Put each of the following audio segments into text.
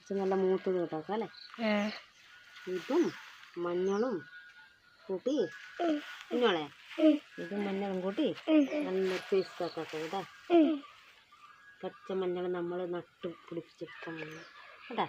കുറച്ച് നല്ല മൂത്തത് ഇട്ടാക്കാം അല്ലേ. ഇതും മഞ്ഞളും കൂട്ടി കുഞ്ഞോളെ, ഇതും മഞ്ഞളും കൂട്ടി നല്ല പേസ്റ്റ് ആക്കാം കേട്ടാ. പച്ച മഞ്ഞൾ നമ്മൾ നട്ടു പിടിപ്പിച്ചിട്ടാ കേട്ടാ.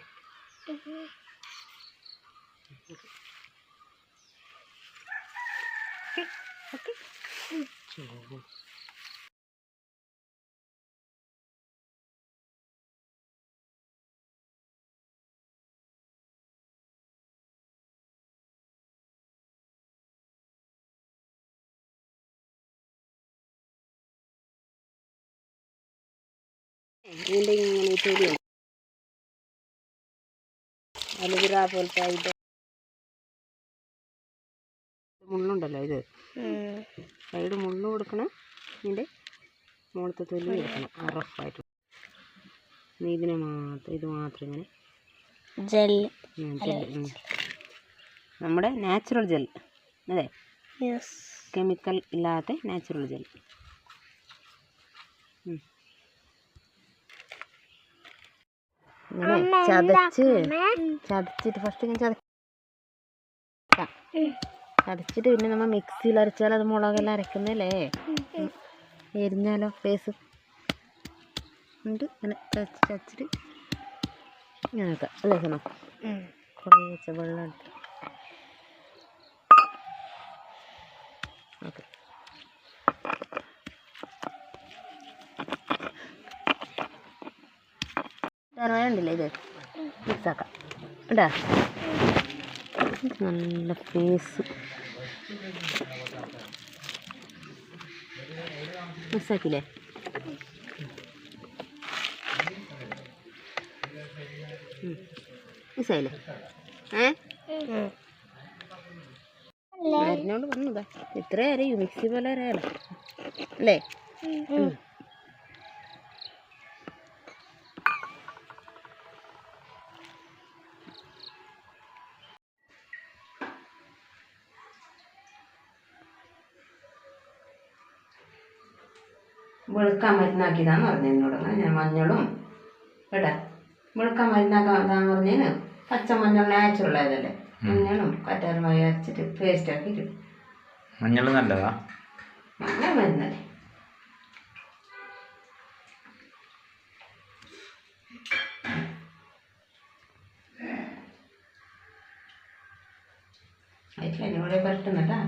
ഇതിൻ്റെ ഇങ്ങനെ ചെടി അലുവിറ പോലത്തെ ഇത് മുള്ളുണ്ടല്ലോ, ഇത് സൈഡ് മുള്ളു കൊടുക്കണം. ഇതിൻ്റെ മുകളത്തെ തൊലി എടുക്കണം റഫായിട്ട്. ഇതിനെ മാത്രം ഇത് മാത്രം ഇങ്ങനെ ജെൽ, നമ്മുടെ നാച്ചുറൽ ജെൽ അതെ, കെമിക്കൽ ഇല്ലാത്ത നാച്ചുറൽ ജെൽ. ഇങ്ങനെ ചതച്ചിട്ട് ഫസ്റ്റ് ഇങ്ങനെ ചതച്ചിട്ട് പിന്നെ നമ്മൾ മിക്സിയിൽ അരച്ചാൽ അത് മുളകെല്ലാം അരക്കുന്നല്ലേ, എരിഞ്ഞാലോ ഫേസ് ഉണ്ട്. ഇങ്ങനെ ചതച്ചിട്ട് ഇങ്ങനെയൊക്കെ അല്ലേ സണോ, കുറേശ്ശെ വെള്ളം എടുത്ത് ഓക്കെ. വേണ്ടില്ല ഇത് മിക്സാക്കാം കേട്ടാ. നല്ല ഫേസ് മിക്സാക്കില്ലേ. മിക്സായില്ലേ? മരുന്നോണ്ട് വന്നതാ. ഇത്ര അറിയൂ, മിക്സി പോലെ അറിയാലോ അല്ലേ. വെളുക്കാൻ മരുന്നാക്കിയതാന്ന് പറഞ്ഞു എന്നോട്. ഞാൻ മഞ്ഞളും കേട്ടാ, വെളുക്കാൻ മരുന്നാക്കാതാന്ന് പറഞ്ഞതിന് പച്ച മഞ്ഞൾ നാച്ചുറൽ ആയതല്ലേ, മഞ്ഞളും കറ്റാർവാഴ അരച്ചിട്ട് പേസ്റ്റ് ആക്കിയിട്ട്. മഞ്ഞൾ നല്ലതാ, മഞ്ഞൾ മരുന്നല്ലേ. അതിൽ എന്നോടെ പരട്ടുന്നട്ടാ.